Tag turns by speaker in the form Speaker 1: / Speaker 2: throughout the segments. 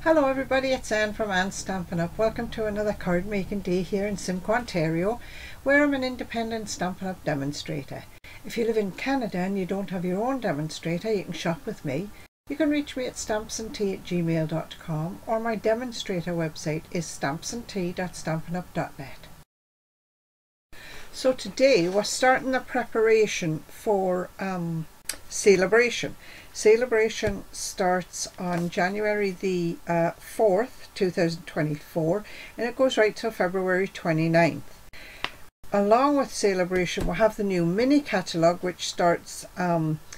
Speaker 1: Hello everybody, it's Anne from Anne's Stampin' Up. Welcome to another card making day here in Simcoe, Ontario, where I'm an independent Stampin' Up demonstrator. If you live in Canada and you don't have your own demonstrator, you can shop with me. You can reach me at stampsandtea@gmail.com, or my demonstrator website is stampsandtea.stampinup.net. So today we're starting the preparation for Celebration. Celebration starts on January the 4th, 2024, and it goes right till February 29th. Along with Celebration, we'll have the new mini catalogue, which starts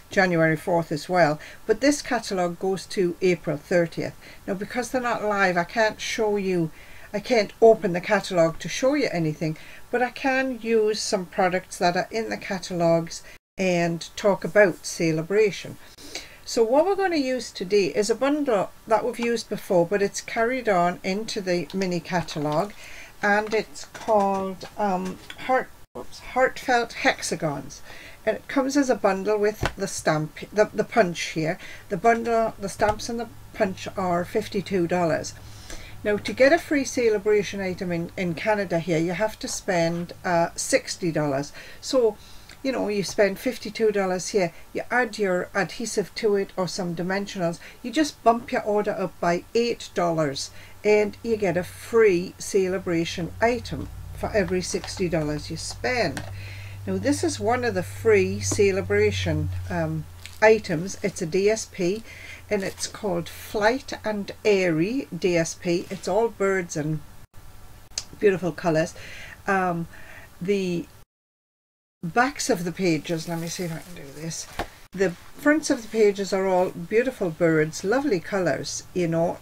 Speaker 1: January 4th as well, but this catalogue goes to April 30th. Now, because they're not live, I can't open the catalogue to show you anything, but I can use some products that are in the catalogues and talk about Celebration. So what we're going to use today is a bundle that we've used before, but it's carried on into the mini catalogue, and it's called Heartfelt Hexagons, and it comes as a bundle with the stamp, the punch here. The bundle, the stamps and the punch are $52. Now, to get a free Celebration item in Canada here, you have to spend $60. So you know, you spend $52 here, you add your adhesive to it or some dimensionals, you just bump your order up by $8 and you get a free Celebration item for every $60 you spend. Now, this is one of the free Celebration items. It's a DSP and it's called Flight and Airy DSP. It's all birds and beautiful colours. The backs of the pages, let me see if I can do this. The fronts of the pages are all beautiful birds, lovely colours, you know.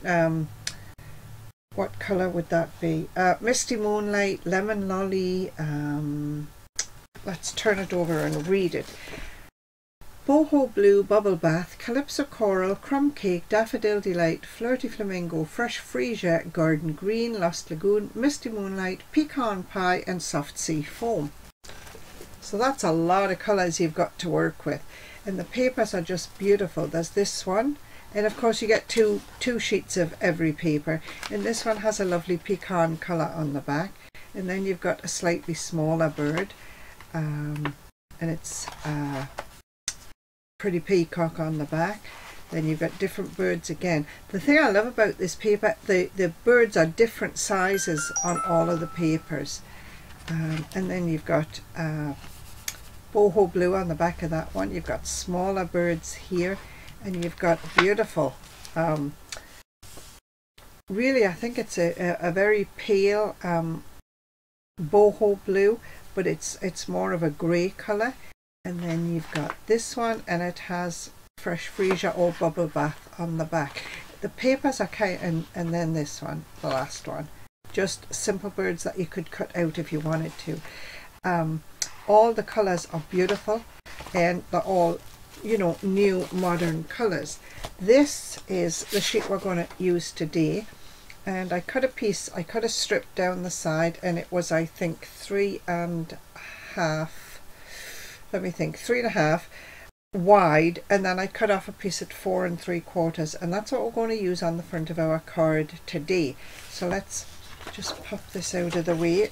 Speaker 1: What colour would that be? Misty Moonlight, Lemon Lolly, let's turn it over and read it. Boho Blue, Bubble Bath, Calypso Coral, Crumb Cake, Daffodil Delight, Flirty Flamingo, Fresh Freesia, Garden Green, Lost Lagoon, Misty Moonlight, Pecan Pie and Soft Sea Foam. So that's a lot of colours you've got to work with, and the papers are just beautiful. There's this one, and of course you get two sheets of every paper, and this one has a lovely pecan colour on the back, and then you've got a slightly smaller bird, and it's a pretty peacock on the back. Then you've got different birds again. The thing I love about this paper, the birds are different sizes on all of the papers, and then you've got boho blue on the back of that one. You've got smaller birds here, and you've got beautiful, really I think it's a very pale boho blue, but it's more of a grey colour. And then you've got this one, and it has Fresh Freesia or Bubble Bath on the back. The papers are kind, and then this one, the last one, just simple birds that you could cut out if you wanted to. All the colours are beautiful, and they're all, you know, new modern colours. This is the sheet we're going to use today, and I cut a strip down the side, and it was, I think, 3.5, let me think, 3.5 wide, and then I cut off a piece at 4 3/4, and that's what we're going to use on the front of our card today. So let's just pop this out of the way,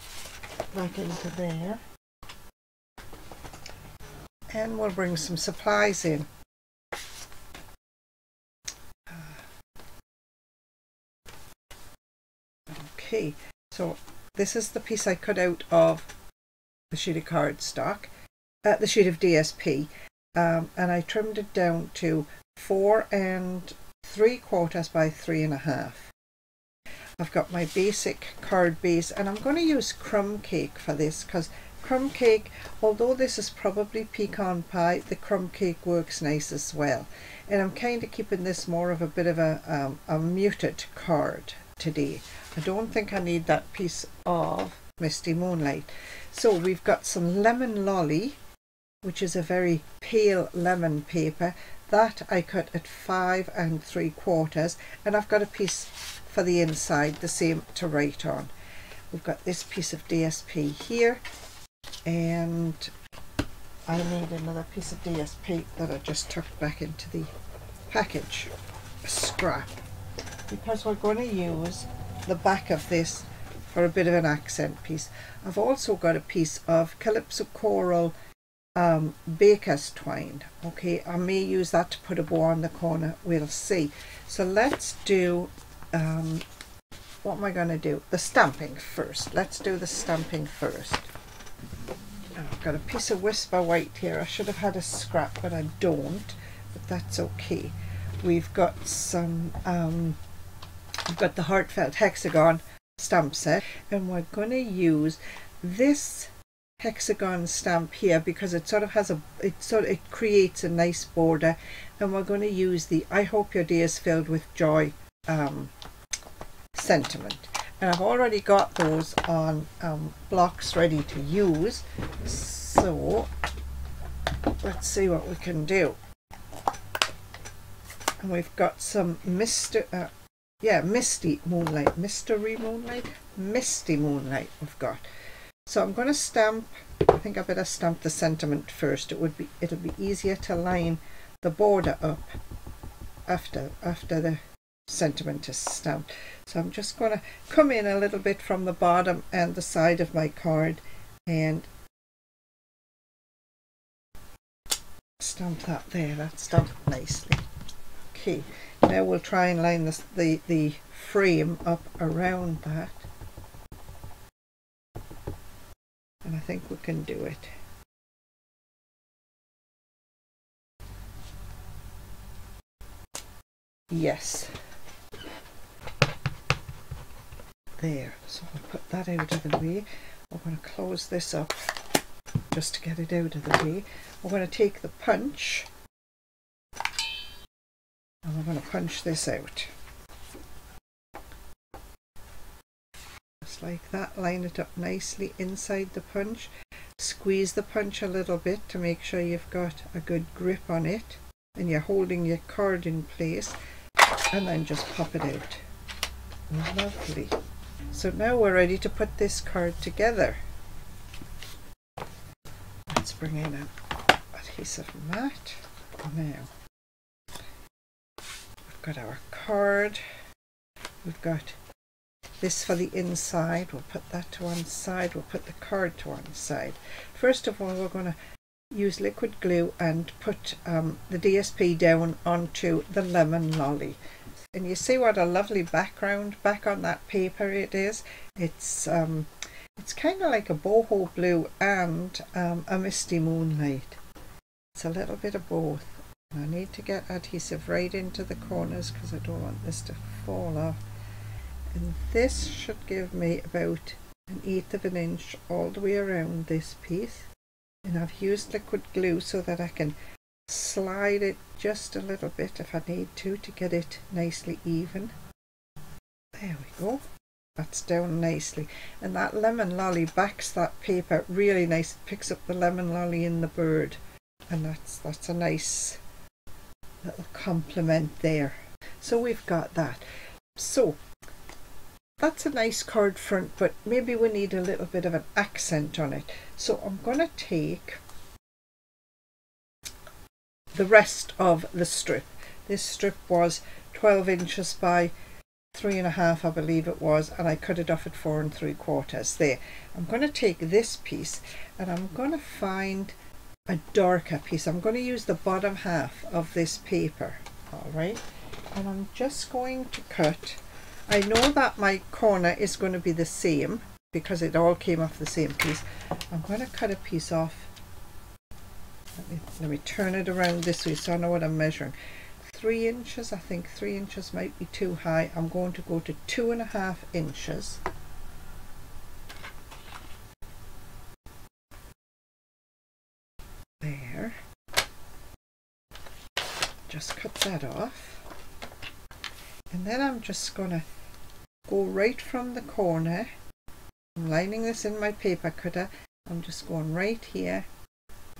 Speaker 1: back into there, and we'll bring some supplies in. Okay, so this is the piece I cut out of the sheet of cardstock, the sheet of DSP, and I trimmed it down to 4 3/4 by 3.5. I've got my basic card base, and I'm going to use Crumb Cake for this, because Crumb Cake, although this is probably pecan pie, the Crumb Cake works nice as well. And I'm kind of keeping this more of a bit of a muted card today. I don't think I need that piece of Misty Moonlight. So we've got some Lemon Lolly, which is a very pale lemon paper. That I cut at 5 3/4, and I've got a piece for the inside, the same to write on. We've got this piece of DSP here, and I need another piece of DSP that I just tucked back into the package, a scrap. because we're going to use the back of this for a bit of an accent piece. I've also got a piece of Calypso Coral baker's twine. Okay, I may use that to put a bow on the corner, we'll see. So let's do what am I going to do? The stamping first. Let's do the stamping first. I've got a piece of Whisper White here. I should have had a scrap, but I don't, but that's okay. We've got some I've got the Heartfelt Hexagon stamp set, and we're going to use this Hexagon stamp here because it sort of has it creates a nice border, and we're going to use the I Hope Your Day is Filled with Joy sentiment, and I've already got those on blocks ready to use. So let's see what we can do. And we've got some misty moonlight we've got. So I'm going to stamp, I think I better stamp the sentiment first. It'll be easier to line the border up after the sentiment is stamped. So I'm just going to come in a little bit from the bottom and the side of my card and stamp that there. That's stamped nicely. Okay, now we'll try and line the frame up around that, and I think we can do it. Yes, there. So I'll put that out of the way. We're going to close this up just to get it out of the way. We're going to take the punch and we're going to punch this out. Just like that, line it up nicely inside the punch. Squeeze the punch a little bit to make sure you've got a good grip on it and you're holding your card in place, and then just pop it out. Lovely. So now we're ready to put this card together. Let's bring in an adhesive mat. Now we've got our card, we've got this for the inside, we'll put that to one side, we'll put the card to one side. First of all, we're going to use liquid glue and put the DSP down onto the lemon lolly. And you see what a lovely background back on that paper it is. It's kind of like a boho blue and a misty moonlight. It's a little bit of both. And I need to get adhesive right into the corners because I don't want this to fall off. And this should give me about 1/8 of an inch all the way around this piece. And I've used liquid glue so that I can slide it just a little bit if I need to get it nicely even. There we go. That's down nicely. And that lemon lolly backs that paper really nice. It picks up the lemon lolly in the bird. And that's a nice little compliment there. So we've got that. So that's a nice card front, but maybe we need a little bit of an accent on it. So I'm going to take the rest of the strip. This strip was 12 inches by 3.5, I believe it was, and I cut it off at 4 3/4 there. I'm going to take this piece and I'm going to find a darker piece. I'm going to use the bottom half of this paper, all right, and I'm just going to cut. I know that my corner is going to be the same because it all came off the same piece. I'm going to cut a piece off. Let me turn it around this way so I know what I'm measuring. 3 inches. I think 3 inches might be too high. I'm going to go to 2.5 inches. There. Just cut that off. And then I'm just going to go right from the corner. I'm lining this in my paper cutter. I'm just going right here,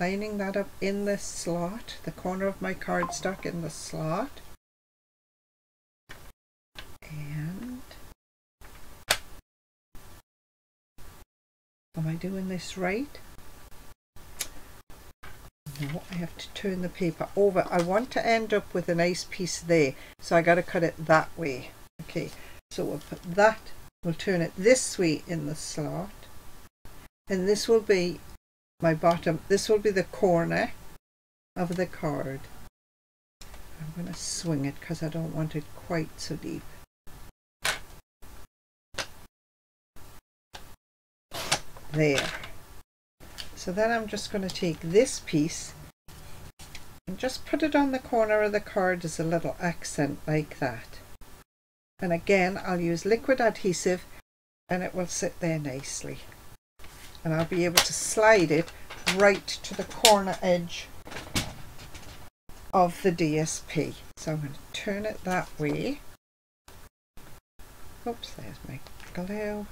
Speaker 1: lining that up in the slot, the corner of my cardstock in the slot. And am I doing this right? No, I have to turn the paper over. I want to end up with a nice piece there, so I got to cut it that way. Okay, so we'll put that, we'll turn it this way in the slot, and this will be my bottom, this will be the corner of the card. I'm going to swing it because I don't want it quite so deep. There. So then I'm just going to take this piece and just put it on the corner of the card as a little accent like that. And again, I'll use liquid adhesive and it will sit there nicely. And I'll be able to slide it right to the corner edge of the DSP. So I'm going to turn it that way. Oops, there's my glue.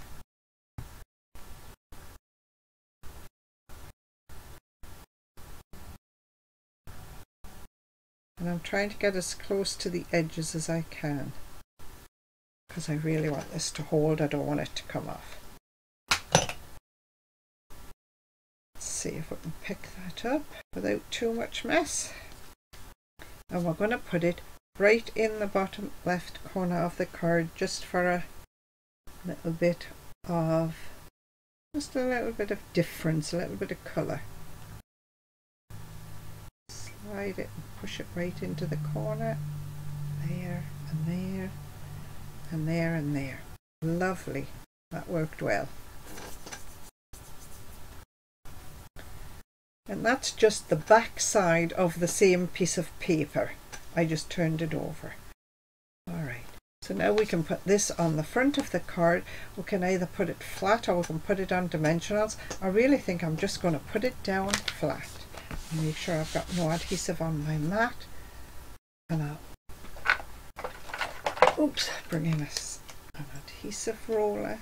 Speaker 1: And I'm trying to get as close to the edges as I can, because I really want this to hold. I don't want it to come off. Let's see if we can pick that up without too much mess. And we're going to put it right in the bottom left corner of the card, just for a little bit of, just a little bit of difference, a little bit of colour. Slide it and push it right into the corner. There and there and there and there. Lovely. That worked well. And that's just the back side of the same piece of paper. I just turned it over. Alright, so now we can put this on the front of the card. We can either put it flat or we can put it on dimensionals. I really think I'm just going to put it down flat. Make sure I've got no adhesive on my mat. And I'll, oops, bring in an adhesive roller.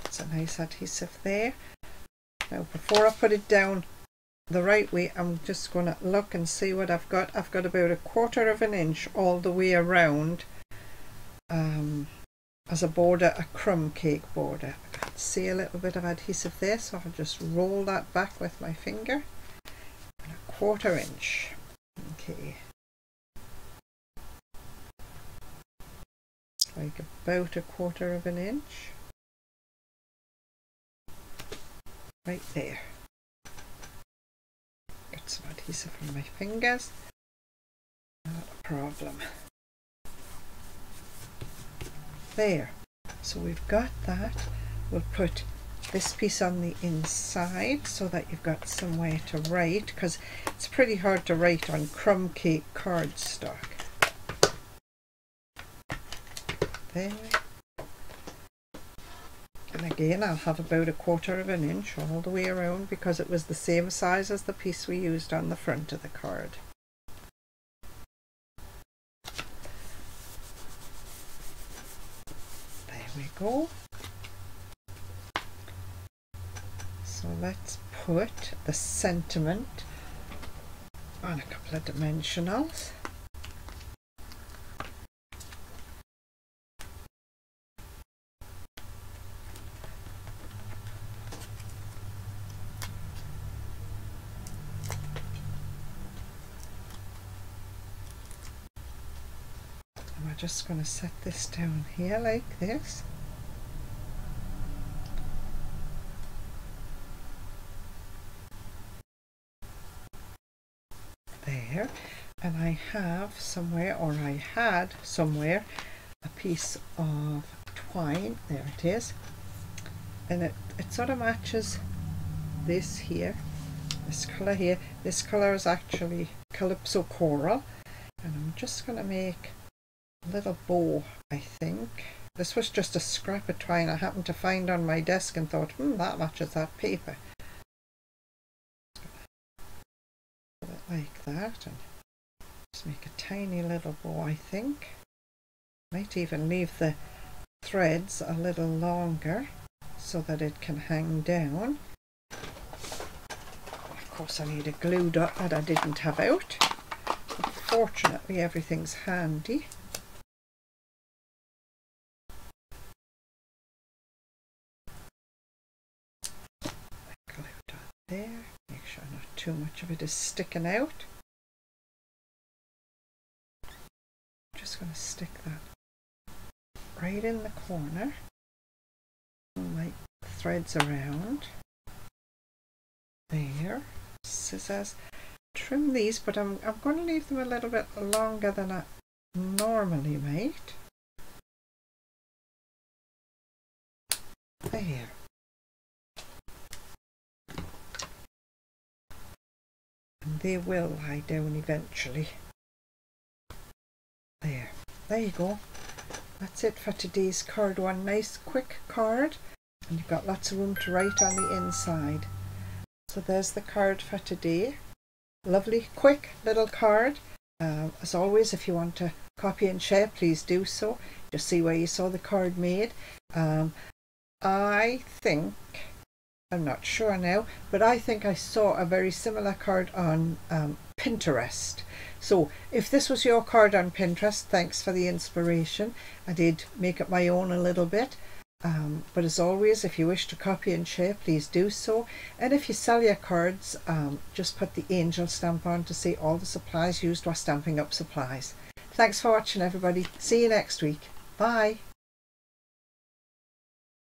Speaker 1: That's a nice adhesive there. Now before I put it down the right way, I'm just going to look and see what I've got. I've got about 1/4 of an inch all the way around as a border, a crumb cake border. I can see a little bit of adhesive there, so I'll just roll that back with my finger. And 1/4 inch. Okay. It's like about 1/4 of an inch. Right there. Got some adhesive on my fingers. Not a problem. There. So we've got that. We'll put this piece on the inside so that you've got somewhere to write, because it's pretty hard to write on crumb cake cardstock. There. And again, I'll have about 1/4 of an inch all the way around, because it was the same size as the piece we used on the front of the card. There we go. So let's put the sentiment on a couple of dimensionals. And we're just going to set this down here like this. There, and I have somewhere, or I had somewhere, a piece of twine. There it is, and it sort of matches this here, this colour here. This colour is actually Calypso Coral, and I'm just going to make a little bow. I think this was just a scrap of twine I happened to find on my desk and thought, that matches that paper. Like that, and just make a tiny little bow. I think might even leave the threads a little longer so that it can hang down. Of course I need a glue dot that I didn't have out, but fortunately everything's handy. too much of it is sticking out. Just going to stick that right in the corner. Pull my threads around. There. Scissors. Trim these, but I'm going to leave them a little bit longer than I normally might. There. And they will lie down eventually. There you go. That's it for today's card. One nice quick card, and you've got lots of room to write on the inside. So there's the card for today. Lovely quick little card. As always, if you want to copy and share, please do so. Just see where you saw the card made. I think, I'm not sure now, but I think I saw a very similar card on Pinterest. So if this was your card on Pinterest, thanks for the inspiration. I did make it my own a little bit. But as always, if you wish to copy and share, please do so. And if you sell your cards, just put the angel stamp on to say all the supplies used were Stampin' Up supplies. Thanks for watching, everybody. See you next week. Bye.